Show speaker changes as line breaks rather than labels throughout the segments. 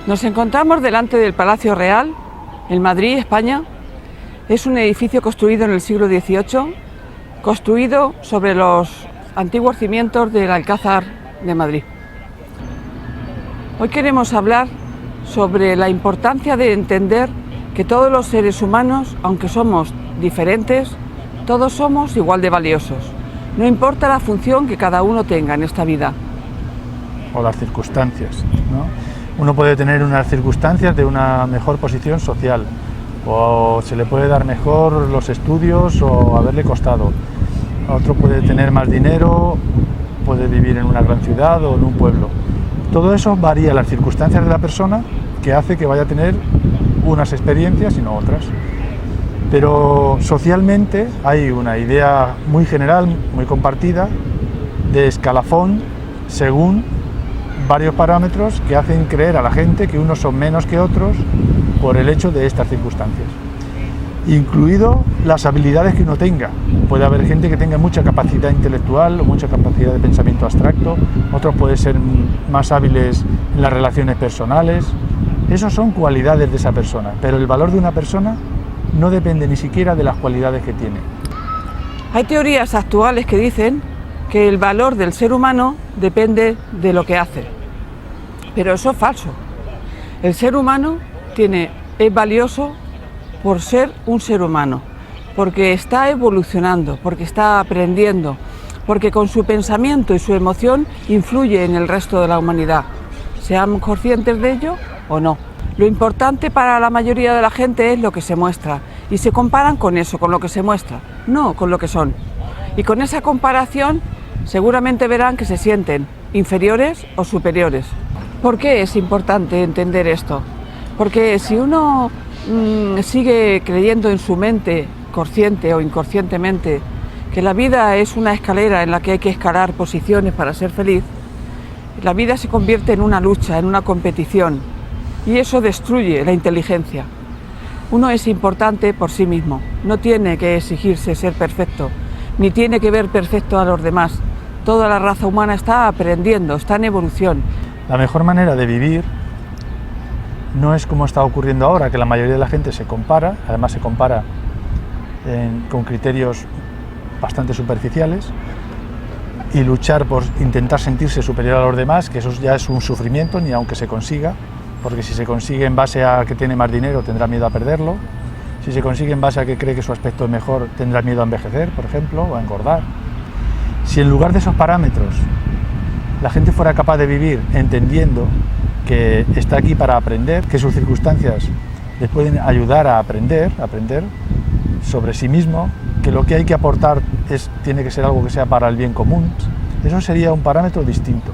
Nos encontramos delante del Palacio Real, en Madrid, España. Es un edificio construido en el siglo XVIII, construido sobre los antiguos cimientos del Alcázar de Madrid. Hoy queremos hablar sobre la importancia de entender que todos los seres humanos, aunque somos diferentes, todos somos igual de valiosos. No importa la función que cada uno tenga en esta vida.
O las circunstancias, ¿no? Uno puede tener unas circunstancias de una mejor posición social, o se le puede dar mejor los estudios o haberle costado. Otro puede tener más dinero, puede vivir en una gran ciudad o en un pueblo. Todo eso varía las circunstancias de la persona, que hace que vaya a tener unas experiencias y no otras. Pero socialmente hay una idea muy general, muy compartida, de escalafón según varios parámetros que hacen creer a la gente que unos son menos que otros por el hecho de estas circunstancias, incluido las habilidades que uno tenga. Puede haber gente que tenga mucha capacidad intelectual o mucha capacidad de pensamiento abstracto, otros pueden ser más hábiles en las relaciones personales. Esas son cualidades de esa persona, pero el valor de una persona no depende ni siquiera de las cualidades que tiene.
Hay teorías actuales que dicen que el valor del ser humano depende de lo que hace, pero eso es falso. El ser humano es valioso por ser un ser humano, porque está evolucionando, porque está aprendiendo, porque con su pensamiento y su emoción influye en el resto de la humanidad, seamos conscientes de ello o no. Lo importante para la mayoría de la gente es lo que se muestra, y se comparan con eso, con lo que se muestra, no con lo que son. Y con esa comparación seguramente verán que se sienten inferiores o superiores. ¿Por qué es importante entender esto? Porque si uno sigue creyendo en su mente, consciente o inconscientemente, que la vida es una escalera en la que hay que escalar posiciones para ser feliz, la vida se convierte en una lucha, en una competición, y eso destruye la inteligencia. Uno es importante por sí mismo, no tiene que exigirse ser perfecto, ni tiene que ver perfecto a los demás. Toda la raza humana está aprendiendo, está en evolución.
La mejor manera de vivir no es como está ocurriendo ahora, que la mayoría de la gente se compara, además se compara con criterios bastante superficiales, y luchar por intentar sentirse superior a los demás, que eso ya es un sufrimiento, ni aunque se consiga, porque si se consigue en base a que tiene más dinero tendrá miedo a perderlo, si se consigue en base a que cree que su aspecto es mejor tendrá miedo a envejecer, por ejemplo, o a engordar. Si en lugar de esos parámetros la gente fuera capaz de vivir entendiendo que está aquí para aprender, que sus circunstancias les pueden ayudar a aprender sobre sí mismo, que lo que hay que aportar tiene que ser algo que sea para el bien común, eso sería un parámetro distinto.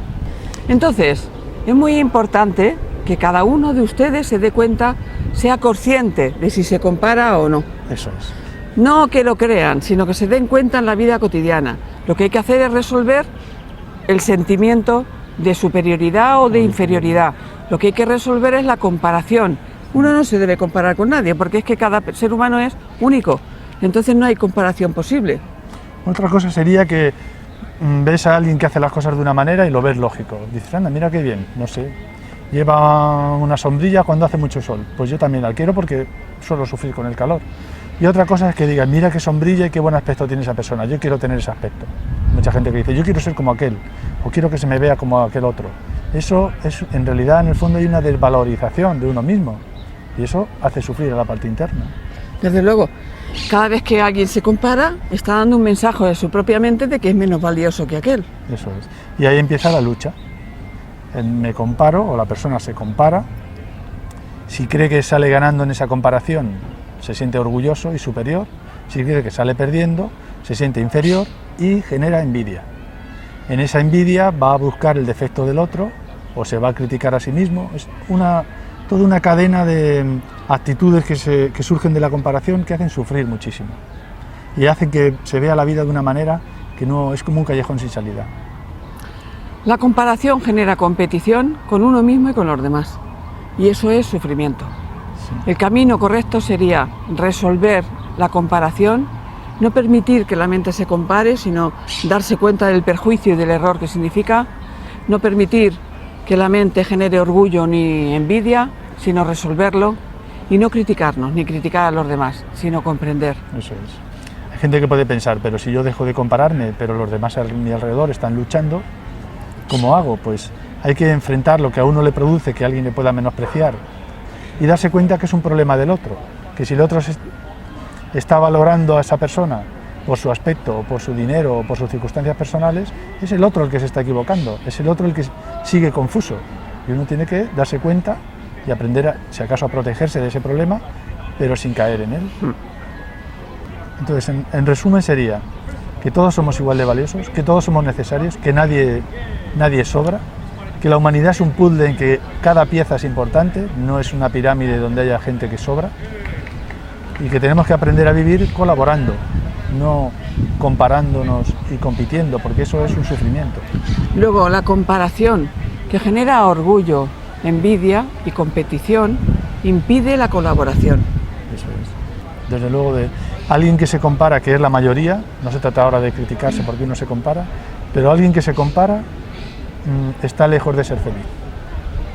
Entonces, es muy importante que cada uno de ustedes se dé cuenta, sea consciente de si se compara o no.
Eso es.
No que lo crean, sino que se den cuenta en la vida cotidiana. Lo que hay que hacer es resolver el sentimiento de superioridad o de inferioridad. Lo que hay que resolver es la comparación. Uno no se debe comparar con nadie, porque es que cada ser humano es único. Entonces no hay comparación posible.
Otra cosa sería que ves a alguien que hace las cosas de una manera y lo ves lógico. Dices, anda, mira qué bien, no sé, lleva una sombrilla cuando hace mucho sol. Pues yo también la quiero porque suelo sufrir con el calor. Y otra cosa es que digan, mira qué sombrilla y qué buen aspecto tiene esa persona, yo quiero tener ese aspecto. Mucha gente que dice, yo quiero ser como aquel, o quiero que se me vea como aquel otro. Eso es, en realidad, en el fondo hay una desvalorización de uno mismo, y eso hace sufrir a la parte interna.
Desde luego, cada vez que alguien se compara, está dando un mensaje de su propia mente de que es menos valioso que aquel.
Eso es. Y ahí empieza la lucha. Me comparo, o la persona se compara, si cree que sale ganando en esa comparación, se siente orgulloso y superior, si cree que sale perdiendo, se siente inferior y genera envidia. En esa envidia va a buscar el defecto del otro o se va a criticar a sí mismo. Es toda una cadena de actitudes que surgen de la comparación que hacen sufrir muchísimo y hacen que se vea la vida de una manera que no es como un callejón sin salida.
La comparación genera competición con uno mismo y con los demás, y eso es sufrimiento. El camino correcto sería resolver la comparación, no permitir que la mente se compare, sino darse cuenta del perjuicio y del error que significa, no permitir que la mente genere orgullo ni envidia, sino resolverlo y no criticarnos, ni criticar a los demás, sino comprender.
Eso es. Hay gente que puede pensar, pero si yo dejo de compararme, pero los demás a mi alrededor están luchando, ¿cómo hago? Pues hay que enfrentar lo que a uno le produce que alguien le pueda menospreciar y darse cuenta que es un problema del otro, que si el otro está valorando a esa persona por su aspecto, o por su dinero, o por sus circunstancias personales, es el otro el que se está equivocando, es el otro el que sigue confuso. Y uno tiene que darse cuenta y aprender, si acaso, a protegerse de ese problema, pero sin caer en él. Entonces, en resumen sería que todos somos igual de valiosos, que todos somos necesarios, que nadie sobra, que la humanidad es un puzzle en que cada pieza es importante, no es una pirámide donde haya gente que sobra, y que tenemos que aprender a vivir colaborando, no comparándonos y compitiendo, porque eso es un sufrimiento.
Luego, la comparación, que genera orgullo, envidia y competición, impide la colaboración.
Eso es. Desde luego, de alguien que se compara, que es la mayoría, no se trata ahora de criticarse porque uno se compara, pero alguien que se compara está lejos de ser feliz.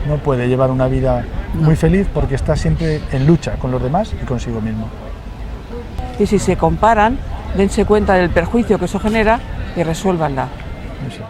No puede llevar una vida muy feliz porque está siempre en lucha con los demás y consigo mismo.
Y si se comparan, dense cuenta del perjuicio que eso genera y resuélvanla.
Eso.